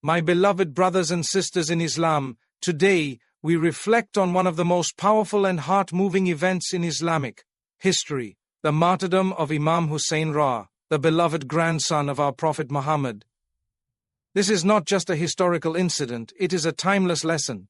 My beloved brothers and sisters in Islam, today we reflect on one of the most powerful and heart-moving events in Islamic history, the martyrdom of Imam Hussain, the beloved grandson of our Prophet Muhammad. This is not just a historical incident, it is a timeless lesson.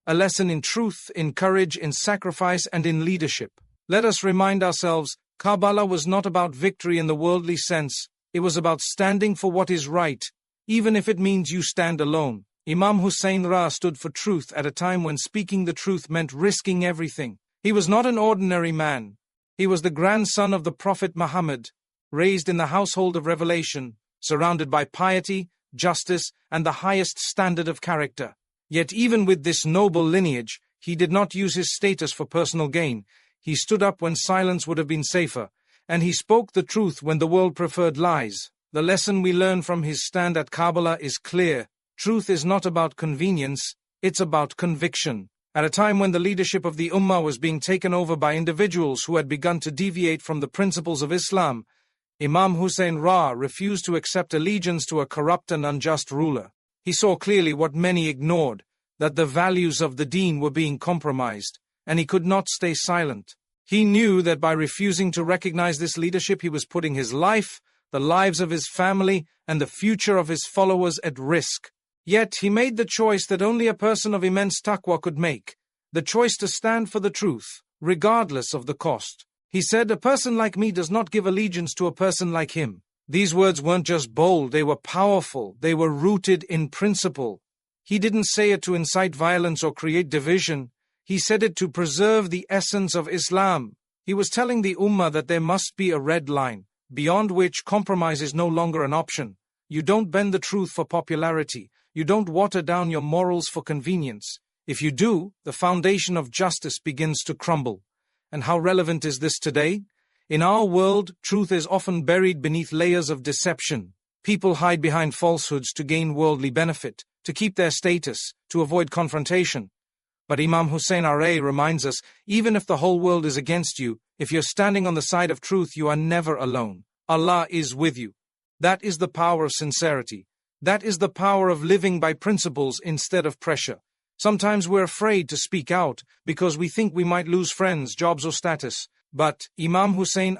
A lesson in truth, in courage, in sacrifice, and in leadership. Let us remind ourselves, Karbala was not about victory in the worldly sense, it was about standing for what is right, even if it means you stand alone. Imam Hussain stood for truth at a time when speaking the truth meant risking everything. He was not an ordinary man. He was the grandson of the Prophet Muhammad, raised in the household of revelation, surrounded by piety, justice, and the highest standard of character. Yet even with this noble lineage, he did not use his status for personal gain. He stood up when silence would have been safer, and he spoke the truth when the world preferred lies. The lesson we learn from his stand at Karbala is clear. Truth is not about convenience, it's about conviction. At a time when the leadership of the Ummah was being taken over by individuals who had begun to deviate from the principles of Islam, Imam Hussain refused to accept allegiance to a corrupt and unjust ruler. He saw clearly what many ignored, that the values of the Deen were being compromised, and he could not stay silent. He knew that by refusing to recognize this leadership, he was putting his life, the lives of his family, and the future of his followers at risk. Yet he made the choice that only a person of immense taqwa could make, the choice to stand for the truth, regardless of the cost. He said, "A person like me does not give allegiance to a person like him." These words weren't just bold, they were powerful, they were rooted in principle. He didn't say it to incite violence or create division. He said it to preserve the essence of Islam. He was telling the Ummah that there must be a red line, beyond which compromise is no longer an option. You don't bend the truth for popularity. You don't water down your morals for convenience. If you do, the foundation of justice begins to crumble. And how relevant is this today? In our world, truth is often buried beneath layers of deception. People hide behind falsehoods to gain worldly benefit, to keep their status, to avoid confrontation. But Imam Hussain reminds us, even if the whole world is against you, if you're standing on the side of truth, you are never alone. Allah is with you. That is the power of sincerity. That is the power of living by principles instead of pressure. Sometimes we're afraid to speak out because we think we might lose friends, jobs, or status. But Imam Hussain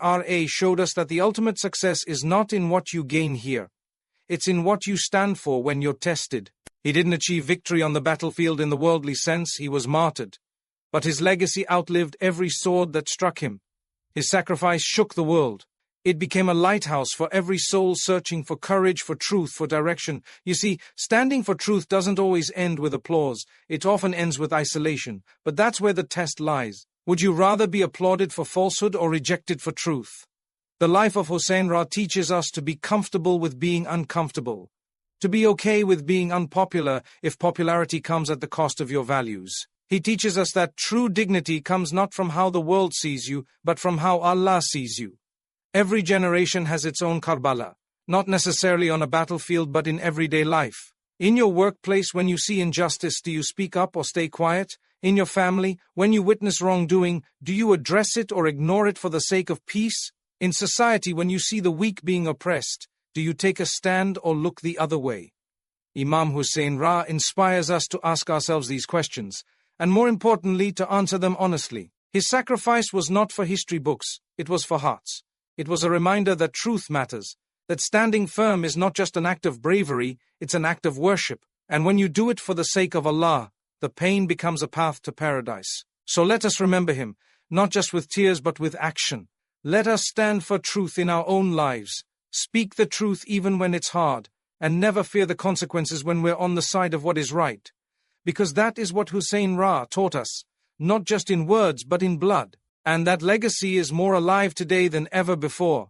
showed us that the ultimate success is not in what you gain here. It's in what you stand for when you're tested. He didn't achieve victory on the battlefield in the worldly sense, he was martyred. But his legacy outlived every sword that struck him. His sacrifice shook the world. It became a lighthouse for every soul searching for courage, for truth, for direction. You see, standing for truth doesn't always end with applause. It often ends with isolation. But that's where the test lies. Would you rather be applauded for falsehood or rejected for truth? The life of Hussain teaches us to be comfortable with being uncomfortable. To be okay with being unpopular if popularity comes at the cost of your values. He teaches us that true dignity comes not from how the world sees you, but from how Allah sees you. Every generation has its own Karbala, not necessarily on a battlefield but in everyday life. In your workplace, when you see injustice, do you speak up or stay quiet? In your family, when you witness wrongdoing, do you address it or ignore it for the sake of peace? In society, when you see the weak being oppressed, do you take a stand or look the other way? Imam Hussain inspires us to ask ourselves these questions, and more importantly, to answer them honestly. His sacrifice was not for history books, it was for hearts. It was a reminder that truth matters, that standing firm is not just an act of bravery, it's an act of worship. And when you do it for the sake of Allah, the pain becomes a path to paradise. So let us remember him, not just with tears but with action. Let us stand for truth in our own lives, speak the truth even when it's hard, and never fear the consequences when we're on the side of what is right. Because that is what Hussain taught us, not just in words but in blood. And that legacy is more alive today than ever before.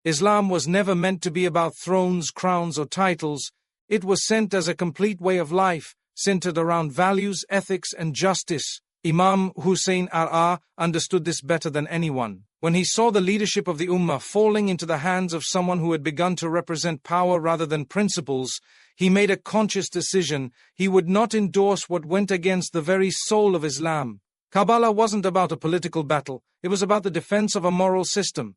Islam was never meant to be about thrones, crowns, or titles. It was sent as a complete way of life, centered around values, ethics, and justice. Imam Hussain understood this better than anyone. When he saw the leadership of the Ummah falling into the hands of someone who had begun to represent power rather than principles, he made a conscious decision. He would not endorse what went against the very soul of Islam. Karbala wasn't about a political battle, it was about the defense of a moral system.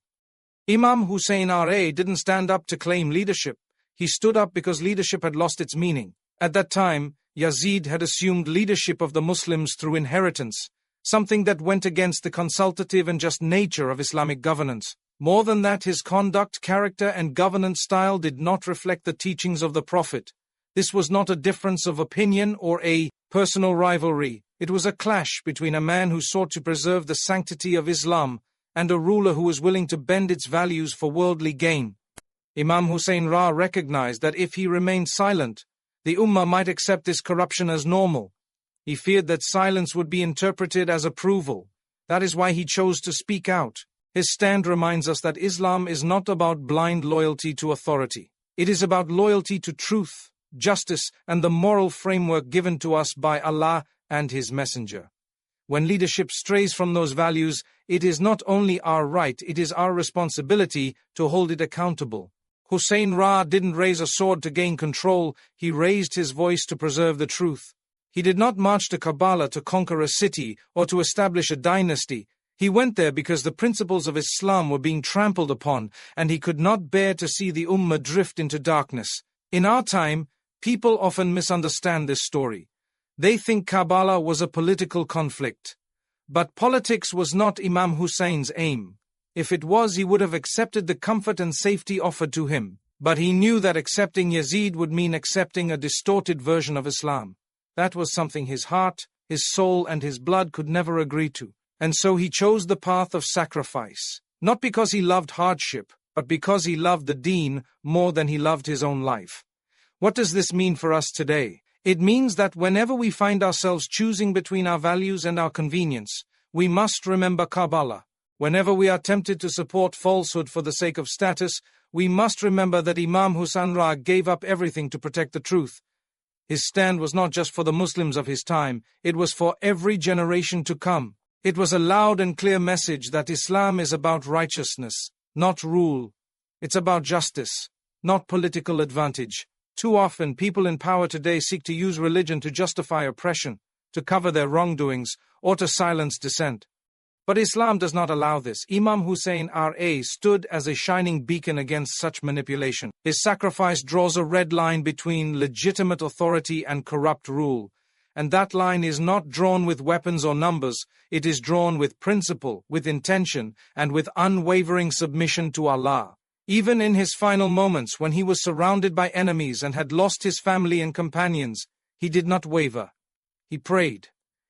Imam Hussain didn't stand up to claim leadership. He stood up because leadership had lost its meaning. At that time, Yazid had assumed leadership of the Muslims through inheritance, something that went against the consultative and just nature of Islamic governance. More than that, his conduct, character, and governance style did not reflect the teachings of the Prophet. This was not a difference of opinion or a personal rivalry. It was a clash between a man who sought to preserve the sanctity of Islam and a ruler who was willing to bend its values for worldly gain. Imam Hussain recognized that if he remained silent, the Ummah might accept this corruption as normal. He feared that silence would be interpreted as approval. That is why he chose to speak out. His stand reminds us that Islam is not about blind loyalty to authority. It is about loyalty to truth, justice, and the moral framework given to us by Allah and His Messenger. When leadership strays from those values, it is not only our right, it is our responsibility to hold it accountable. Hussain didn't raise a sword to gain control, he raised his voice to preserve the truth. He did not march to Karbala to conquer a city or to establish a dynasty. He went there because the principles of Islam were being trampled upon, and he could not bear to see the Ummah drift into darkness. In our time, people often misunderstand this story. They think Karbala was a political conflict. But politics was not Imam Hussein's aim. If it was, he would have accepted the comfort and safety offered to him. But he knew that accepting Yazid would mean accepting a distorted version of Islam. That was something his heart, his soul, and his blood could never agree to. And so he chose the path of sacrifice, not because he loved hardship, but because he loved the Deen more than he loved his own life. What does this mean for us today? It means that whenever we find ourselves choosing between our values and our convenience, we must remember Karbala. Whenever we are tempted to support falsehood for the sake of status, we must remember that Imam Hussain gave up everything to protect the truth. His stand was not just for the Muslims of his time, it was for every generation to come. It was a loud and clear message that Islam is about righteousness, not rule. It's about justice, not political advantage. Too often, people in power today seek to use religion to justify oppression, to cover their wrongdoings, or to silence dissent. But Islam does not allow this. Imam Hussain stood as a shining beacon against such manipulation. His sacrifice draws a red line between legitimate authority and corrupt rule. And that line is not drawn with weapons or numbers, it is drawn with principle, with intention, and with unwavering submission to Allah. Even in his final moments, when he was surrounded by enemies and had lost his family and companions, he did not waver. He prayed.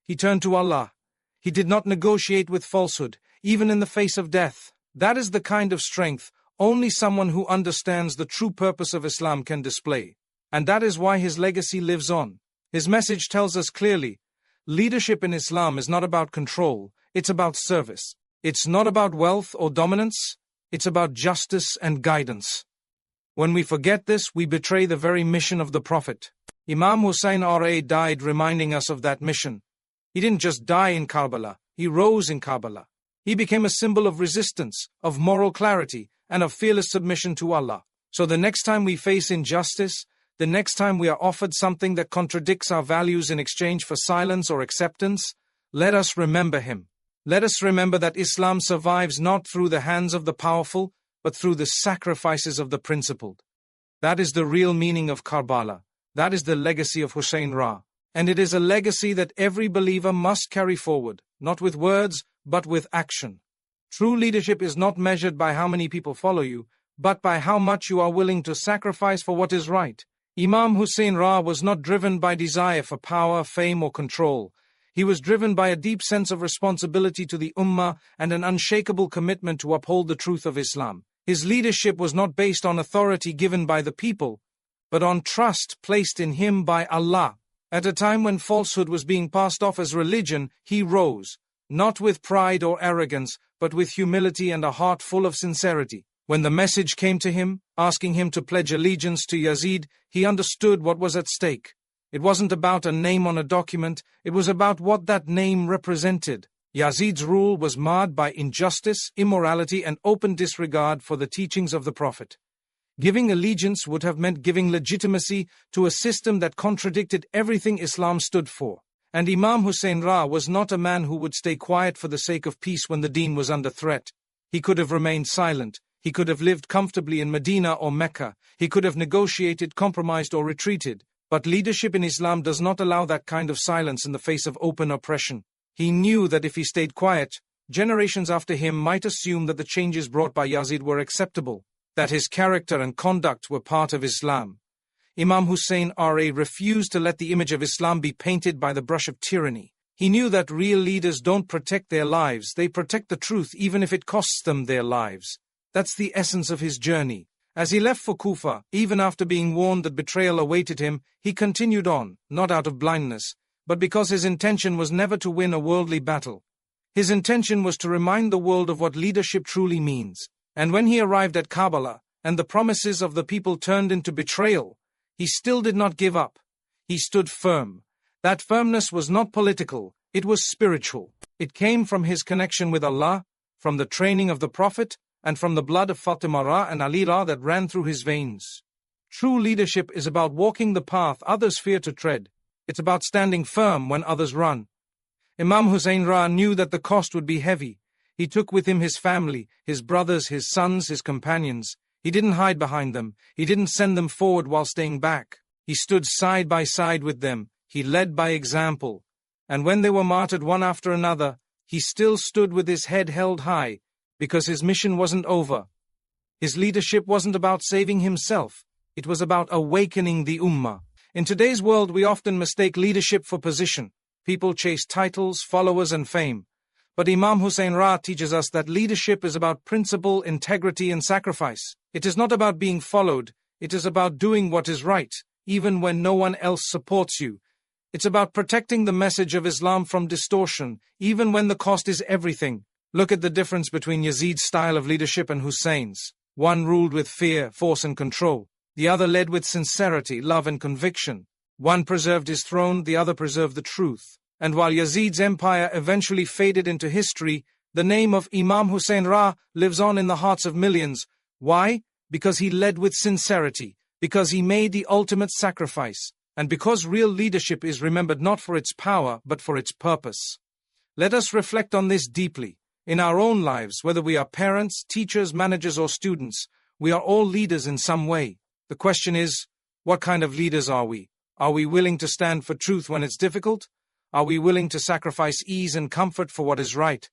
He turned to Allah. He did not negotiate with falsehood, even in the face of death. That is the kind of strength only someone who understands the true purpose of Islam can display. And that is why his legacy lives on. His message tells us clearly, leadership in Islam is not about control, it's about service. It's not about wealth or dominance, it's about justice and guidance. When we forget this, we betray the very mission of the Prophet. Imam Hussain died reminding us of that mission. He didn't just die in Karbala, he rose in Karbala. He became a symbol of resistance, of moral clarity, and of fearless submission to Allah. So the next time we face injustice, the next time we are offered something that contradicts our values in exchange for silence or acceptance, let us remember him. Let us remember that Islam survives not through the hands of the powerful, but through the sacrifices of the principled. That is the real meaning of Karbala. That is the legacy of Hussain And it is a legacy that every believer must carry forward, not with words, but with action. True leadership is not measured by how many people follow you, but by how much you are willing to sacrifice for what is right. Imam Hussain was not driven by desire for power, fame, or control. He was driven by a deep sense of responsibility to the Ummah and an unshakable commitment to uphold the truth of Islam. His leadership was not based on authority given by the people, but on trust placed in him by Allah. At a time when falsehood was being passed off as religion, he rose, not with pride or arrogance, but with humility and a heart full of sincerity. When the message came to him, asking him to pledge allegiance to Yazid, he understood what was at stake. It wasn't about a name on a document, it was about what that name represented. Yazid's rule was marred by injustice, immorality, and open disregard for the teachings of the Prophet. Giving allegiance would have meant giving legitimacy to a system that contradicted everything Islam stood for. And Imam Hussain was not a man who would stay quiet for the sake of peace when the Deen was under threat. He could have remained silent. He could have lived comfortably in Medina or Mecca. He could have negotiated, compromised, or retreated. But leadership in Islam does not allow that kind of silence in the face of open oppression. He knew that if he stayed quiet, generations after him might assume that the changes brought by Yazid were acceptable, that his character and conduct were part of Islam. Imam Hussain refused to let the image of Islam be painted by the brush of tyranny. He knew that real leaders don't protect their lives, they protect the truth even if it costs them their lives. That's the essence of his journey. As he left for Kufa, even after being warned that betrayal awaited him, he continued on, not out of blindness, but because his intention was never to win a worldly battle. His intention was to remind the world of what leadership truly means. And when he arrived at Karbala, and the promises of the people turned into betrayal, he still did not give up. He stood firm. That firmness was not political, it was spiritual. It came from his connection with Allah, from the training of the Prophet, and from the blood of Fatima and Ali that ran through his veins. True leadership is about walking the path others fear to tread. It's about standing firm when others run. Imam Hussain knew that the cost would be heavy. He took with him his family, his brothers, his sons, his companions. He didn't hide behind them. He didn't send them forward while staying back. He stood side by side with them. He led by example. And when they were martyred one after another, he still stood with his head held high, because his mission wasn't over. His leadership wasn't about saving himself. It was about awakening the Ummah. In today's world, we often mistake leadership for position. People chase titles, followers, and fame. But Imam Hussain teaches us that leadership is about principle, integrity, and sacrifice. It is not about being followed. It is about doing what is right, even when no one else supports you. It's about protecting the message of Islam from distortion, even when the cost is everything. Look at the difference between Yazid's style of leadership and Hussein's. One ruled with fear, force, and control. The other led with sincerity, love, and conviction. One preserved his throne, the other preserved the truth. And while Yazid's empire eventually faded into history, the name of Imam Hussain lives on in the hearts of millions. Why? Because he led with sincerity, because he made the ultimate sacrifice, and because real leadership is remembered not for its power, but for its purpose. Let us reflect on this deeply. In our own lives, whether we are parents, teachers, managers, or students, we are all leaders in some way. The question is, what kind of leaders are we? Are we willing to stand for truth when it's difficult? Are we willing to sacrifice ease and comfort for what is right?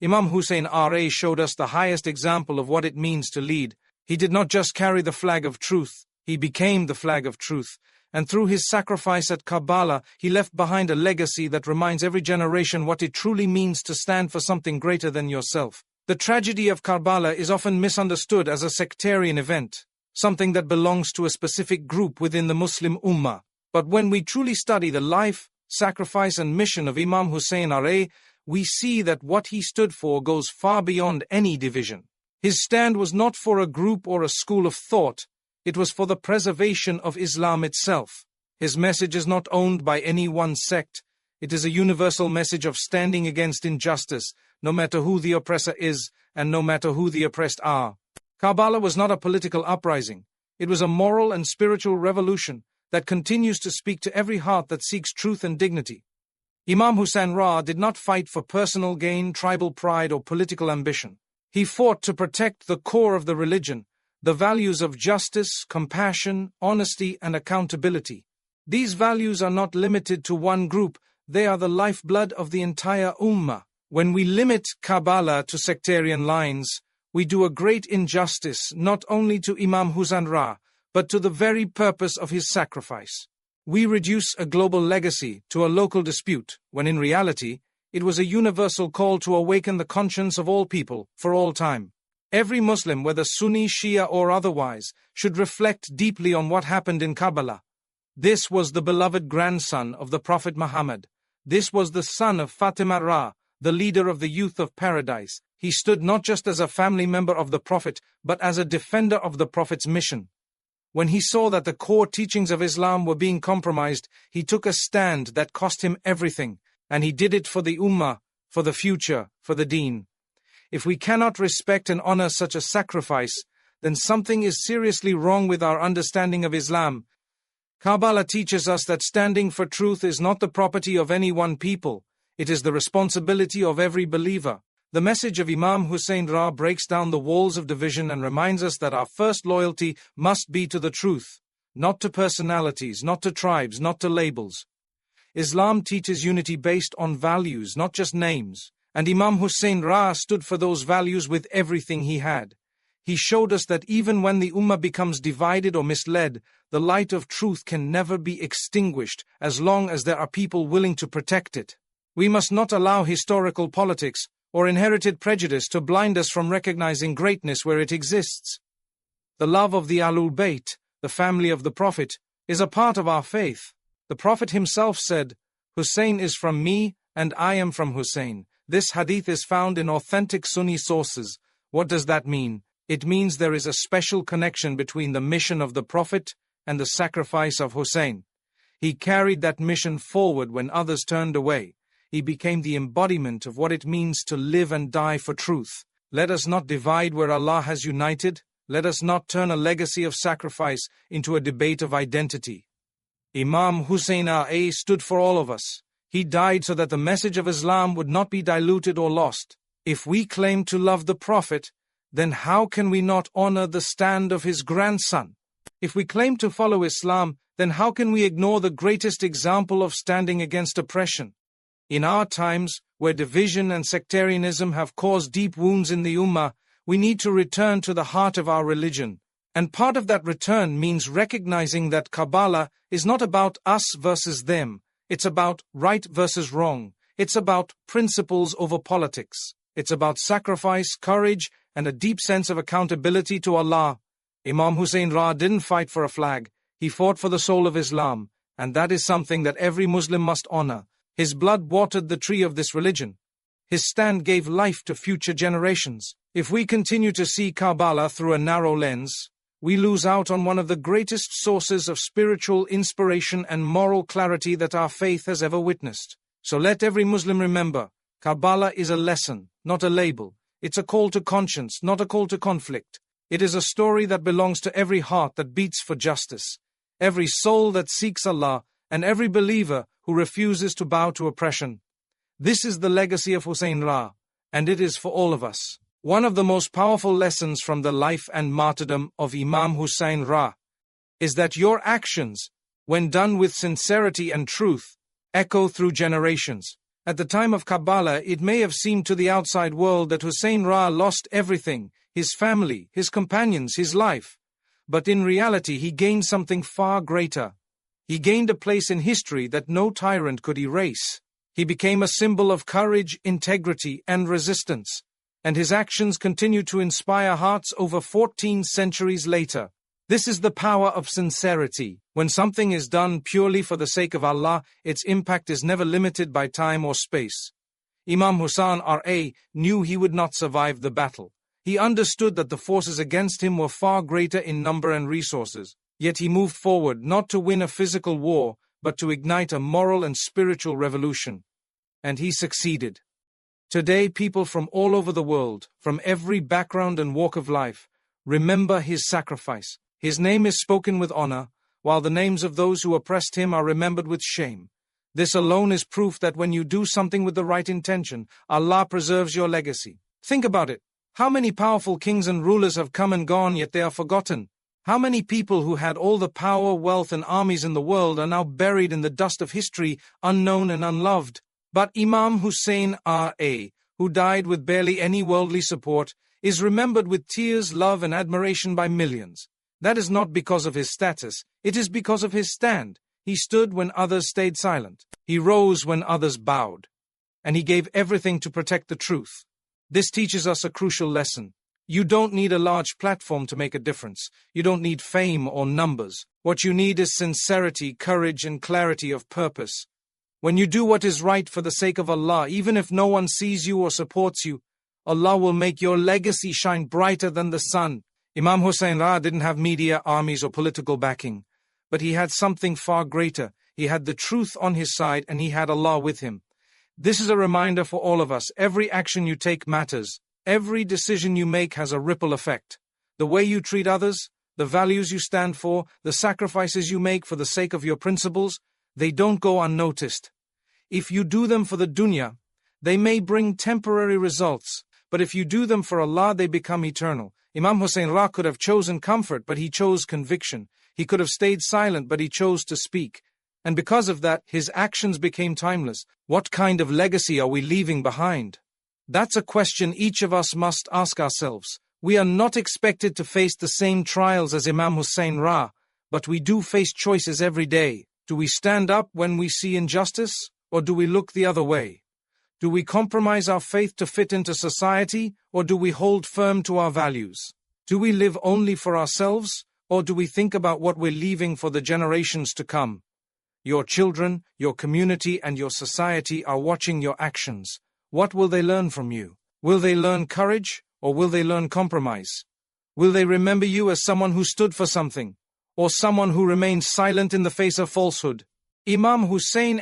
Imam Hussain showed us the highest example of what it means to lead. He did not just carry the flag of truth, he became the flag of truth. And through his sacrifice at Karbala, he left behind a legacy that reminds every generation what it truly means to stand for something greater than yourself. The tragedy of Karbala is often misunderstood as a sectarian event, something that belongs to a specific group within the Muslim Ummah. But when we truly study the life, sacrifice, and mission of Imam Hussain we see that what he stood for goes far beyond any division. His stand was not for a group or a school of thought. It was for the preservation of Islam itself. His message is not owned by any one sect. It is a universal message of standing against injustice, no matter who the oppressor is and no matter who the oppressed are. Karbala was not a political uprising. It was a moral and spiritual revolution that continues to speak to every heart that seeks truth and dignity. Imam Hussain did not fight for personal gain, tribal pride, or political ambition. He fought to protect the core of the religion, the values of justice, compassion, honesty, and accountability. These values are not limited to one group, they are the lifeblood of the entire Ummah. When we limit Karbala to sectarian lines, we do a great injustice not only to Imam Hussain but to the very purpose of his sacrifice. We reduce a global legacy to a local dispute, when in reality, it was a universal call to awaken the conscience of all people, for all time. Every Muslim, whether Sunni, Shia, or otherwise, should reflect deeply on what happened in Karbala. This was the beloved grandson of the Prophet Muhammad. This was the son of Fatima the leader of the youth of paradise. He stood not just as a family member of the Prophet, but as a defender of the Prophet's mission. When he saw that the core teachings of Islam were being compromised, he took a stand that cost him everything, and he did it for the Ummah, for the future, for the Deen. If we cannot respect and honor such a sacrifice, then something is seriously wrong with our understanding of Islam. Karbala teaches us that standing for truth is not the property of any one people, it is the responsibility of every believer. The message of Imam Hussain breaks down the walls of division and reminds us that our first loyalty must be to the truth. not to personalities, not to tribes, not to labels. Islam teaches unity based on values, not just names. And Imam Hussain stood for those values with everything he had. He showed us that even when the Ummah becomes divided or misled, the light of truth can never be extinguished as long as there are people willing to protect it. We must not allow historical politics or inherited prejudice to blind us from recognizing greatness where it exists. The love of the Ahlul Bayt, the family of the Prophet, is a part of our faith. The Prophet himself said, "Hussein is from me and I am from Hussein." This hadith is found in authentic Sunni sources. What does that mean? It means there is a special connection between the mission of the Prophet and the sacrifice of Hussein. He carried that mission forward when others turned away. He became the embodiment of what it means to live and die for truth. Let us not divide where Allah has united. Let us not turn a legacy of sacrifice into a debate of identity. Imam Hussain stood for all of us. He died so that the message of Islam would not be diluted or lost. If we claim to love the Prophet, then how can we not honor the stand of his grandson? If we claim to follow Islam, then how can we ignore the greatest example of standing against oppression? In our times, where division and sectarianism have caused deep wounds in the Ummah, we need to return to the heart of our religion. And part of that return means recognizing that Karbala is not about us versus them. It's about right versus wrong. It's about principles over politics. It's about sacrifice, courage, and a deep sense of accountability to Allah. Imam Hussain didn't fight for a flag. He fought for the soul of Islam, and that is something that every Muslim must honor. His blood watered the tree of this religion. His stand gave life to future generations. If we continue to see Karbala through a narrow lens, we lose out on one of the greatest sources of spiritual inspiration and moral clarity that our faith has ever witnessed. So let every Muslim remember, Karbala is a lesson, not a label. It's a call to conscience, not a call to conflict. It is a story that belongs to every heart that beats for justice, every soul that seeks Allah, and every believer who refuses to bow to oppression. This is the legacy of Hussain and it is for all of us. One of the most powerful lessons from the life and martyrdom of Imam Hussain is that your actions, when done with sincerity and truth, echo through generations. At the time of Karbala, it may have seemed to the outside world that Hussain lost everything, his family, his companions, his life. But in reality, he gained something far greater. He gained a place in history that no tyrant could erase. He became a symbol of courage, integrity, and resistance. And his actions continue to inspire hearts over 14 centuries later. This is the power of sincerity. When something is done purely for the sake of Allah, its impact is never limited by time or space. Imam Hussain knew he would not survive the battle. He understood that the forces against him were far greater in number and resources. Yet he moved forward not to win a physical war, but to ignite a moral and spiritual revolution. And he succeeded. Today, people from all over the world, from every background and walk of life, remember his sacrifice. His name is spoken with honor, while the names of those who oppressed him are remembered with shame. This alone is proof that when you do something with the right intention, Allah preserves your legacy. Think about it. How many powerful kings and rulers have come and gone, yet they are forgotten? How many people who had all the power, wealth, and armies in the world are now buried in the dust of history, unknown and unloved? But Imam Hussain who died with barely any worldly support, is remembered with tears, love, and admiration by millions. That is not because of his status, it is because of his stand. He stood when others stayed silent. He rose when others bowed. And he gave everything to protect the truth. This teaches us a crucial lesson. You don't need a large platform to make a difference. You don't need fame or numbers. What you need is sincerity, courage, and clarity of purpose. When you do what is right for the sake of Allah, even if no one sees you or supports you, Allah will make your legacy shine brighter than the sun. Imam Hussain didn't have media, armies, or political backing, but he had something far greater. He had the truth on his side, and he had Allah with him. This is a reminder for all of us. Every action you take matters. Every decision you make has a ripple effect. The way you treat others, the values you stand for, the sacrifices you make for the sake of your principles, they don't go unnoticed. If you do them for the Dunya, they may bring temporary results, but if you do them for Allah, they become eternal. Imam Hussain could have chosen comfort, but he chose conviction. He could have stayed silent, but he chose to speak. And because of that, his actions became timeless. What kind of legacy are we leaving behind? That's a question each of us must ask ourselves. We are not expected to face the same trials as Imam Hussain Ra, but we do face choices every day. Do we stand up when we see injustice, or do we look the other way? Do we compromise our faith to fit into society, or do we hold firm to our values? Do we live only for ourselves, or do we think about what we're leaving for the generations to come? Your children, your community, and your society are watching your actions. What will they learn from you? Will they learn courage, or will they learn compromise? Will they remember you as someone who stood for something, or someone who remained silent in the face of falsehood? Imam Hussain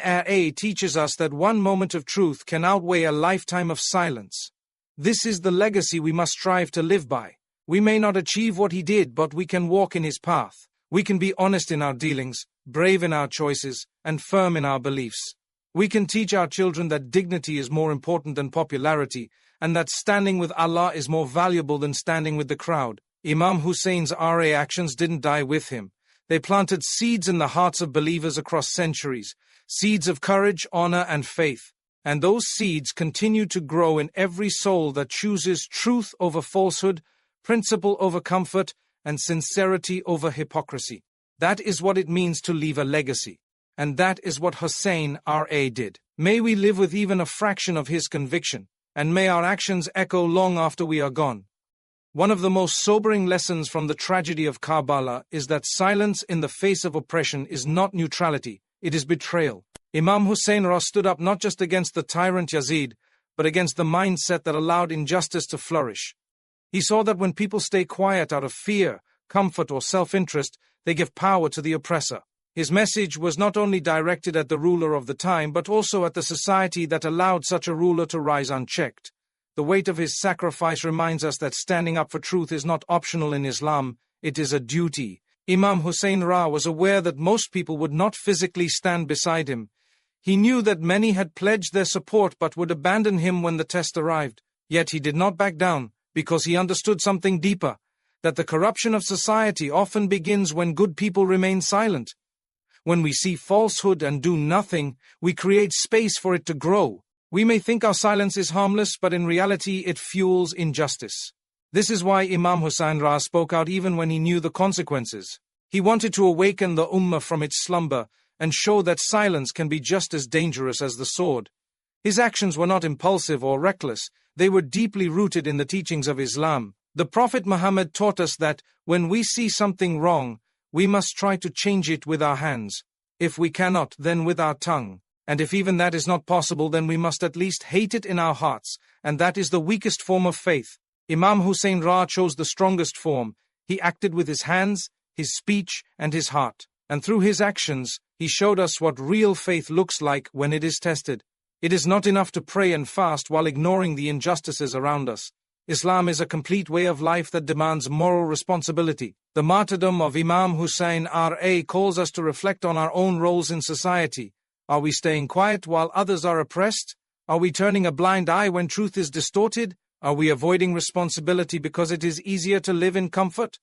teaches us that one moment of truth can outweigh a lifetime of silence. This is the legacy we must strive to live by. We may not achieve what he did, but we can walk in his path. We can be honest in our dealings, brave in our choices, and firm in our beliefs. We can teach our children that dignity is more important than popularity, and that standing with Allah is more valuable than standing with the crowd. Imam Hussein's actions didn't die with him. They planted seeds in the hearts of believers across centuries, seeds of courage, honor, and faith. And those seeds continue to grow in every soul that chooses truth over falsehood, principle over comfort, and sincerity over hypocrisy. That is what it means to leave a legacy. And that is what Hussain did. May we live with even a fraction of his conviction, and may our actions echo long after we are gone. One of the most sobering lessons from the tragedy of Karbala is that silence in the face of oppression is not neutrality, it is betrayal. Imam Hussain stood up not just against the tyrant Yazid, but against the mindset that allowed injustice to flourish. He saw that when people stay quiet out of fear, comfort, or self-interest, they give power to the oppressor. His message was not only directed at the ruler of the time, but also at the society that allowed such a ruler to rise unchecked. The weight of his sacrifice reminds us that standing up for truth is not optional in Islam, it is a duty. Imam Hussain was aware that most people would not physically stand beside him. He knew that many had pledged their support but would abandon him when the test arrived. Yet he did not back down, because he understood something deeper, that the corruption of society often begins when good people remain silent. When we see falsehood and do nothing, we create space for it to grow. We may think our silence is harmless, but in reality it fuels injustice. This is why Imam Hussain spoke out even when he knew the consequences. He wanted to awaken the ummah from its slumber and show that silence can be just as dangerous as the sword. His actions were not impulsive or reckless, they were deeply rooted in the teachings of Islam. The Prophet Muhammad taught us that when we see something wrong, we must try to change it with our hands. If we cannot, then with our tongue. And if even that is not possible, then we must at least hate it in our hearts, and that is the weakest form of faith. Imam Hussain chose the strongest form. He acted with his hands, his speech, and his heart. And through his actions, he showed us what real faith looks like when it is tested. It is not enough to pray and fast while ignoring the injustices around us. Islam is a complete way of life that demands moral responsibility. The martyrdom of Imam Hussain calls us to reflect on our own roles in society. Are we staying quiet while others are oppressed? Are we turning a blind eye when truth is distorted? Are we avoiding responsibility because it is easier to live in comfort?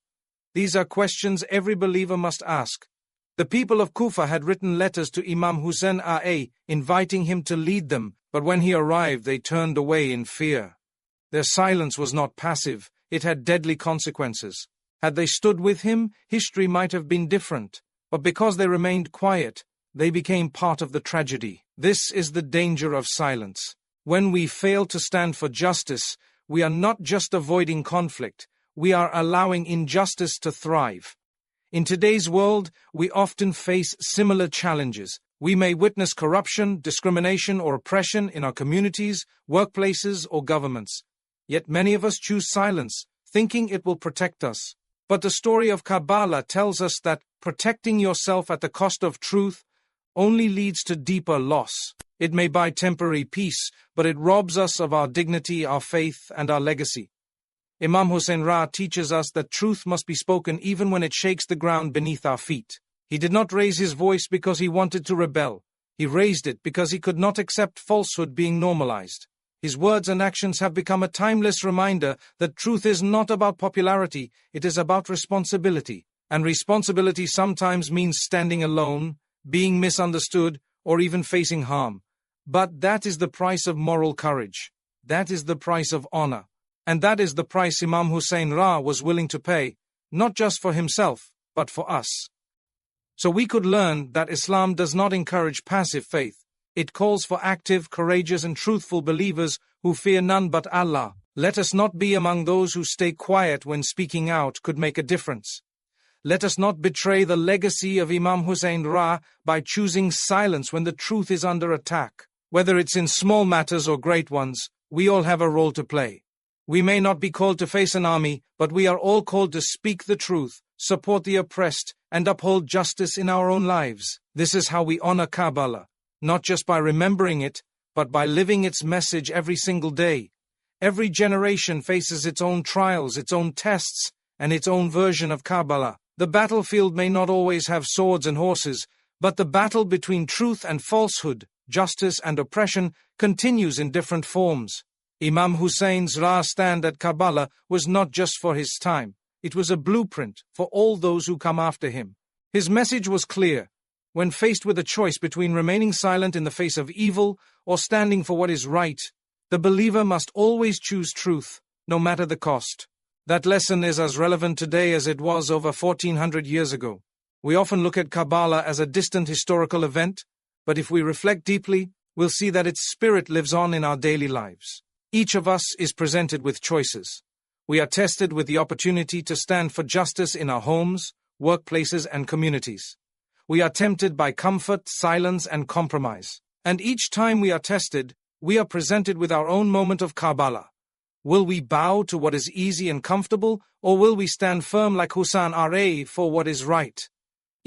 These are questions every believer must ask. The people of Kufa had written letters to Imam Hussain inviting him to lead them, but when he arrived they turned away in fear. Their silence was not passive, it had deadly consequences. Had they stood with him, history might have been different. But because they remained quiet, they became part of the tragedy. This is the danger of silence. When we fail to stand for justice, we are not just avoiding conflict, we are allowing injustice to thrive. In today's world, we often face similar challenges. We may witness corruption, discrimination, or oppression in our communities, workplaces, or governments. Yet many of us choose silence, thinking it will protect us. But the story of Karbala tells us that protecting yourself at the cost of truth only leads to deeper loss. It may buy temporary peace, but it robs us of our dignity, our faith, and our legacy. Imam Hussain teaches us that truth must be spoken even when it shakes the ground beneath our feet. He did not raise his voice because he wanted to rebel. He raised it because he could not accept falsehood being normalized. His words and actions have become a timeless reminder that truth is not about popularity, it is about responsibility. And responsibility sometimes means standing alone, being misunderstood, or even facing harm. But that is the price of moral courage. That is the price of honor. And that is the price Imam Hussain Ra was willing to pay, not just for himself, but for us. So we could learn that Islam does not encourage passive faith. It calls for active, courageous, and truthful believers who fear none but Allah. Let us not be among those who stay quiet when speaking out could make a difference. Let us not betray the legacy of Imam Hussain Ra by choosing silence when the truth is under attack. Whether it's in small matters or great ones, we all have a role to play. We may not be called to face an army, but we are all called to speak the truth, support the oppressed, and uphold justice in our own lives. This is how we honor Karbala, not just by remembering it, but by living its message every single day. Every generation faces its own trials, its own tests, and its own version of Karbala. The battlefield may not always have swords and horses, but the battle between truth and falsehood, justice and oppression, continues in different forms. Imam Hussein's Ra stand at Karbala was not just for his time. It was a blueprint for all those who come after him. His message was clear. When faced with a choice between remaining silent in the face of evil or standing for what is right, the believer must always choose truth, no matter the cost. That lesson is as relevant today as it was over 1400 years ago. We often look at Karbala as a distant historical event, but if we reflect deeply, we'll see that its spirit lives on in our daily lives. Each of us is presented with choices. We are tested with the opportunity to stand for justice in our homes, workplaces, and communities. We are tempted by comfort, silence, and compromise. And each time we are tested, we are presented with our own moment of Karbala. Will we bow to what is easy and comfortable, or will we stand firm like Hussain Ra for what is right?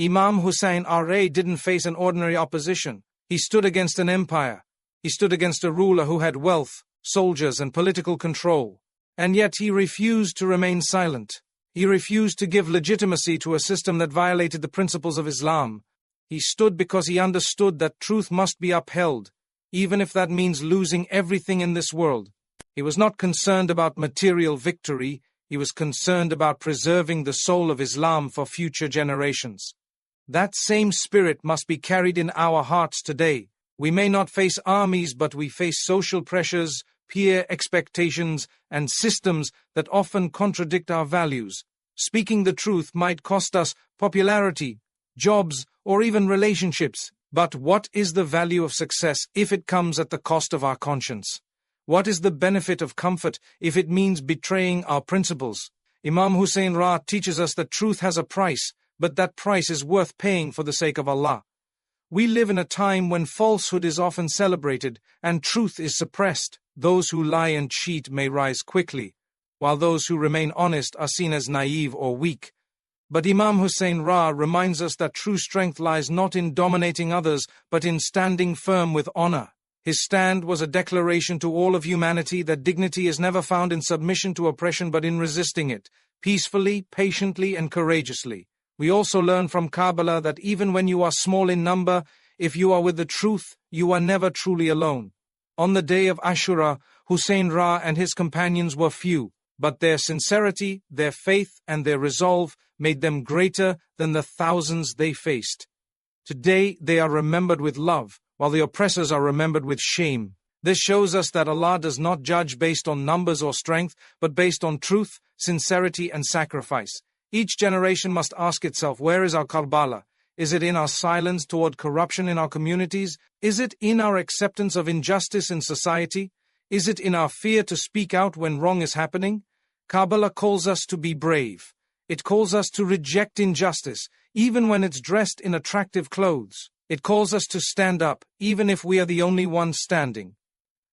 Imam Hussain Ra didn't face an ordinary opposition. He stood against an empire. He stood against a ruler who had wealth, soldiers, and political control. And yet he refused to remain silent. He refused to give legitimacy to a system that violated the principles of Islam. He stood because he understood that truth must be upheld, even if that means losing everything in this world. He was not concerned about material victory. He was concerned about preserving the soul of Islam for future generations. That same spirit must be carried in our hearts today. We may not face armies, but we face social pressures, peer expectations, and systems that often contradict our values. Speaking the truth might cost us popularity, jobs, or even relationships. But what is the value of success if it comes at the cost of our conscience? What is the benefit of comfort if it means betraying our principles? Imam Hussain Ra teaches us that truth has a price, but that price is worth paying for the sake of Allah. We live in a time when falsehood is often celebrated and truth is suppressed. Those who lie and cheat may rise quickly, while those who remain honest are seen as naive or weak. But Imam Hussain Ra reminds us that true strength lies not in dominating others, but in standing firm with honor. His stand was a declaration to all of humanity that dignity is never found in submission to oppression but in resisting it, peacefully, patiently, and courageously. We also learn from Karbala that even when you are small in number, if you are with the truth, you are never truly alone. On the day of Ashura, Hussain Ra and his companions were few, but their sincerity, their faith, and their resolve made them greater than the thousands they faced. Today, they are remembered with love, while the oppressors are remembered with shame. This shows us that Allah does not judge based on numbers or strength, but based on truth, sincerity, and sacrifice. Each generation must ask itself, where is our Karbala? Is it in our silence toward corruption in our communities? Is it in our acceptance of injustice in society? Is it in our fear to speak out when wrong is happening? Karbala calls us to be brave. It calls us to reject injustice, even when it's dressed in attractive clothes. It calls us to stand up, even if we are the only ones standing.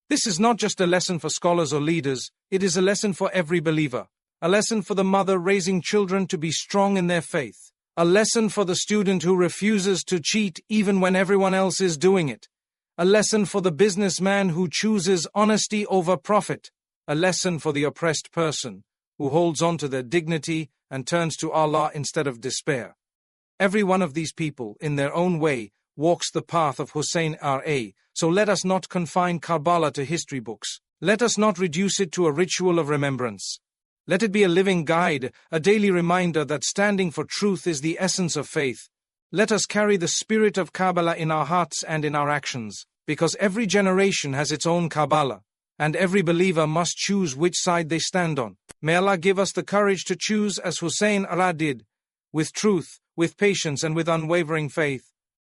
This is not just a lesson for scholars or leaders, it is a lesson for every believer. A lesson for the mother raising children to be strong in their faith. A lesson for the student who refuses to cheat even when everyone else is doing it. A lesson for the businessman who chooses honesty over profit. A lesson for the oppressed person who holds on to their dignity and turns to Allah instead of despair. Every one of these people, in their own way, walks the path of Hussain Ra, so let us not confine Karbala to history books. Let us not reduce it to a ritual of remembrance. Let it be a living guide, a daily reminder that standing for truth is the essence of faith. Let us carry the spirit of Karbala in our hearts and in our actions, because every generation has its own Karbala, and every believer must choose which side they stand on. May Allah give us the courage to choose as Hussain did, with truth, with patience and with unwavering faith.